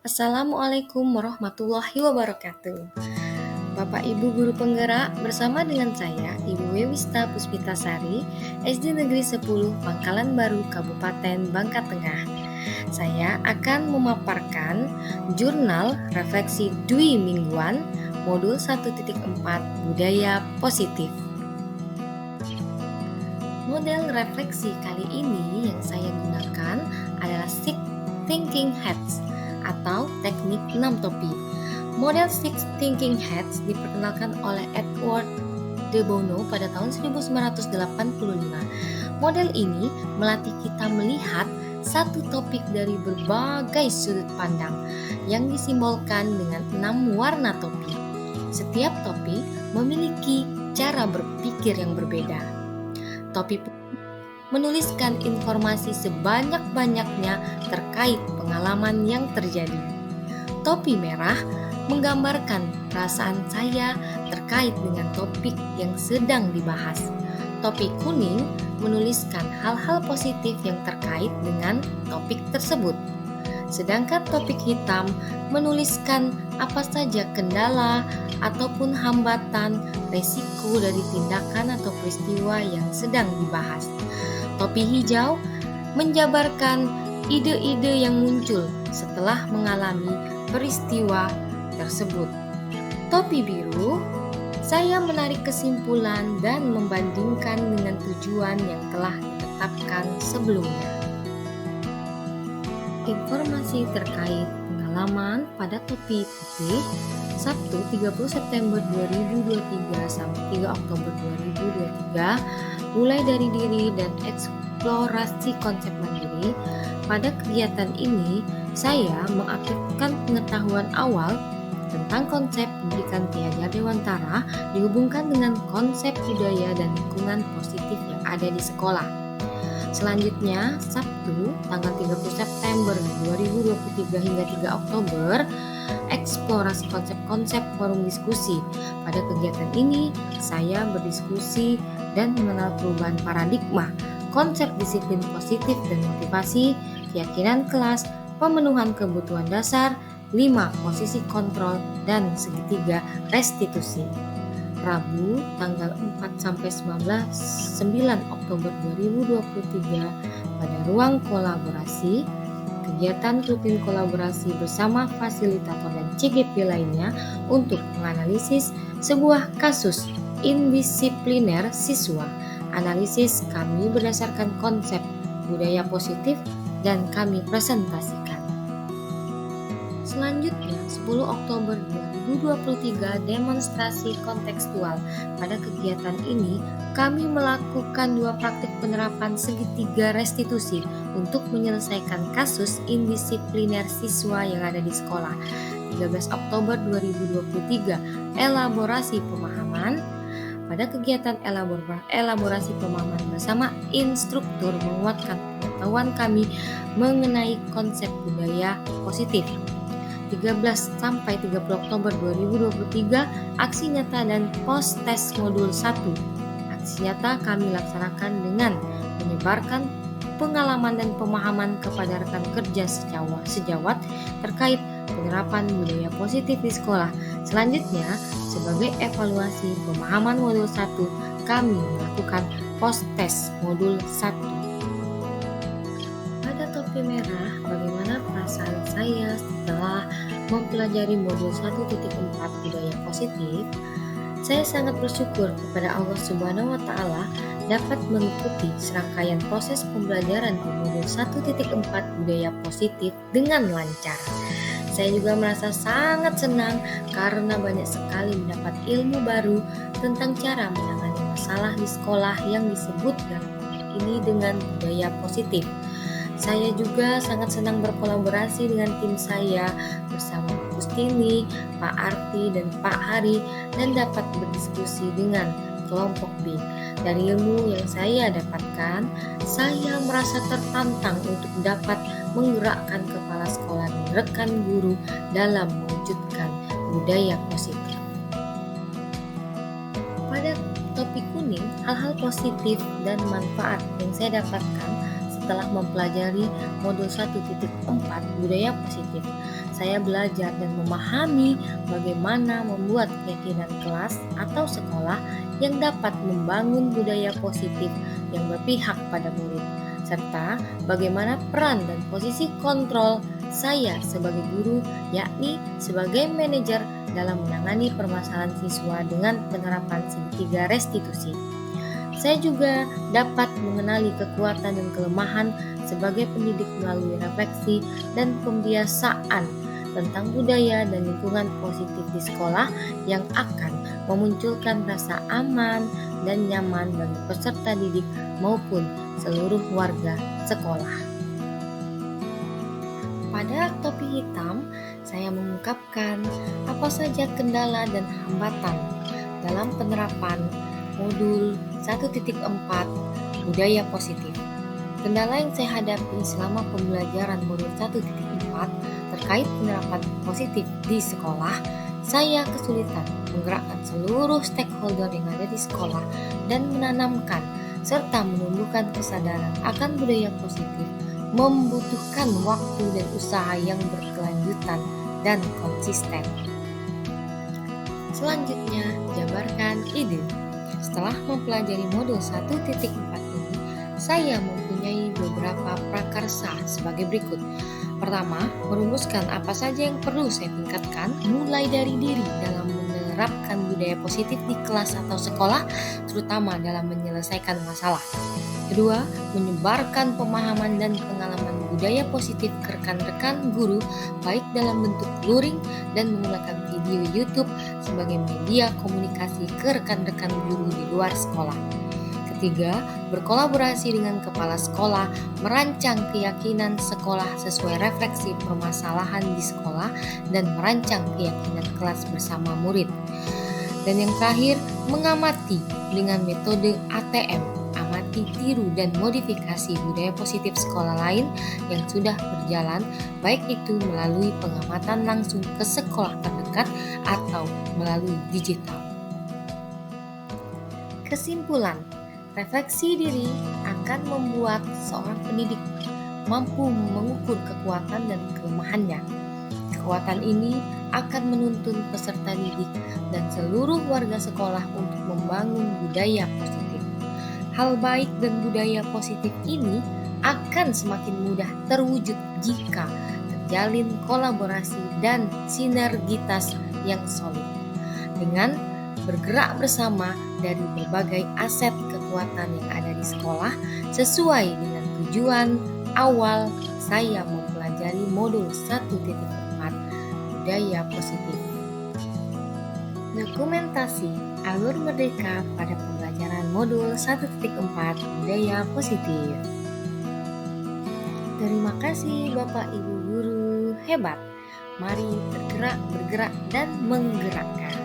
Assalamualaikum warahmatullahi wabarakatuh. Bapak Ibu Guru Penggerak bersama dengan saya, Ibu Wewista Puspitasari, SD Negeri 10 Pangkalan Baru, Kabupaten Bangka Tengah. Saya akan memaparkan jurnal refleksi Dwi Mingguan, modul 1.4 Budaya Positif. Model refleksi kali ini yang saya gunakan adalah Six Thinking Hats atau teknik 6 topi. Model Six Thinking Hats diperkenalkan oleh Edward de Bono pada tahun 1985. Model ini melatih kita melihat satu topik dari berbagai sudut pandang yang disimbolkan dengan 6 warna topi. Setiap topi memiliki cara berpikir yang berbeda. Topi menuliskan informasi sebanyak-banyaknya terkait pengalaman yang terjadi. Topi merah menggambarkan perasaan saya terkait dengan topik yang sedang dibahas. Topi kuning menuliskan hal-hal positif yang terkait dengan topik tersebut. Sedangkan topik hitam menuliskan apa saja kendala ataupun hambatan, resiko dari tindakan atau peristiwa yang sedang dibahas. Topi hijau menjabarkan ide-ide yang muncul setelah mengalami peristiwa tersebut. Topi biru, saya menarik kesimpulan dan membandingkan dengan tujuan yang telah ditetapkan sebelumnya. Informasi terkait pengalaman pada topi putih Sabtu 30 September 2023 sampai 3 Oktober 2023 mulai dari diri dan eksplorasi konsep mandiri. Pada kegiatan ini, saya mengaktifkan pengetahuan awal tentang konsep pendidikan Tiada Dewantara dihubungkan dengan konsep budaya dan lingkungan positif yang ada di sekolah. Selanjutnya, Sabtu tanggal 30 September 2023 hingga 3 Oktober, eksplorasi konsep-konsep forum diskusi. Pada kegiatan ini, saya berdiskusi dan mengenal perubahan paradigma, konsep disiplin positif dan motivasi, keyakinan kelas, pemenuhan kebutuhan dasar, 5 posisi kontrol, dan segitiga restitusi. Rabu tanggal 4-9 Oktober 2023 pada ruang kolaborasi, kegiatan rutin kolaborasi bersama fasilitator dan CGP lainnya untuk menganalisis sebuah kasus indisipliner siswa. Analisis kami berdasarkan konsep budaya positif dan kami presentasikan. Selanjutnya, 10 Oktober 2023 demonstrasi kontekstual. Pada kegiatan ini, kami melakukan 2 praktik penerapan segitiga restitusi untuk menyelesaikan kasus indisipliner siswa yang ada di sekolah. 13 Oktober 2023, elaborasi pemahaman. Pada kegiatan elaborasi pemahaman bersama instruktur menguatkan pengetahuan kami mengenai konsep budaya positif. 13 sampai 30 Oktober 2023, aksi nyata dan post test modul 1. Aksi nyata kami laksanakan dengan menyebarkan pengalaman dan pemahaman kepada rekan kerja sejawat terkait penerapan budaya positif di sekolah. Selanjutnya, sebagai evaluasi pemahaman modul 1, kami melakukan post test modul 1. Pada topi merah, bagaimana perasaan saya setelah mempelajari modul 1.4 budaya positif? Saya sangat bersyukur kepada Allah Subhanahu wa Ta'ala dapat mengikuti serangkaian proses pembelajaran di modul 1.4 budaya positif dengan lancar. Saya juga merasa sangat senang karena banyak sekali mendapat ilmu baru tentang cara menangani masalah di sekolah yang disebut dalam ini dengan budaya positif. Saya juga sangat senang berkolaborasi dengan tim saya bersama Bu Kustini, Pak Arti, dan Pak Hari, dan dapat berdiskusi dengan kelompok B. Dari ilmu yang saya dapatkan, saya merasa tertantang untuk dapat menggerakkan kepala sekolah dan rekan guru dalam mewujudkan budaya positif. Pada topik kuning, hal-hal positif dan manfaat yang saya dapatkan setelah mempelajari modul 1.4 budaya positif. saya belajar dan memahami bagaimana membuat keyakinan kelas atau sekolah yang dapat membangun budaya positif yang berpihak pada murid, serta bagaimana peran dan posisi kontrol saya sebagai guru, yakni sebagai manajer dalam menangani permasalahan siswa dengan penerapan segitiga restitusi. Saya juga dapat mengenali kekuatan dan kelemahan sebagai pendidik melalui refleksi dan pembiasaan tentang budaya dan lingkungan positif di sekolah yang akan memunculkan rasa aman dan nyaman bagi peserta didik maupun seluruh warga sekolah. Pada topi hitam, saya mengungkapkan apa saja kendala dan hambatan dalam penerapan modul 1.4 budaya positif. Kendala yang saya hadapi selama pembelajaran modul 1.4 terkait penerapan positif di sekolah, saya kesulitan menggerakkan seluruh stakeholder yang ada di sekolah dan menanamkan serta menumbuhkan kesadaran akan budaya positif membutuhkan waktu dan usaha yang berkelanjutan dan konsisten. Selanjutnya, jabarkan ide. Setelah mempelajari modul 1.4 ini, saya mempunyai beberapa prakarsa sebagai berikut. Pertama, merumuskan apa saja yang perlu saya tingkatkan mulai dari diri dalam menerapkan budaya positif di kelas atau sekolah, terutama dalam menyelesaikan masalah. Kedua, menyebarkan pemahaman dan pengalaman budaya positif ke rekan-rekan guru, baik dalam bentuk luring dan menggunakan video YouTube sebagai media komunikasi ke rekan-rekan guru di luar sekolah. Ketiga, berkolaborasi dengan kepala sekolah, merancang keyakinan sekolah sesuai refleksi permasalahan di sekolah dan merancang keyakinan kelas bersama murid. Dan yang terakhir, mengamati dengan metode ATM, amati, tiru, dan modifikasi budaya positif sekolah lain yang sudah berjalan, baik itu melalui pengamatan langsung ke sekolah terdekat atau melalui digital. Kesimpulan, refleksi diri akan membuat seorang pendidik mampu mengukur kekuatan dan kelemahannya. Kekuatan ini akan menuntun peserta didik dan seluruh warga sekolah untuk membangun budaya positif. Hal baik dan budaya positif ini akan semakin mudah terwujud jika terjalin kolaborasi dan sinergitas yang solid. Dengan bergerak bersama dari berbagai aset kekuatan yang ada di sekolah sesuai dengan tujuan awal saya mempelajari modul 1.4 budaya positif. Dokumentasi alur merdeka pada pembelajaran modul 1.4 budaya positif. Terima kasih Bapak Ibu guru hebat. Mari bergerak, dan menggerakkan.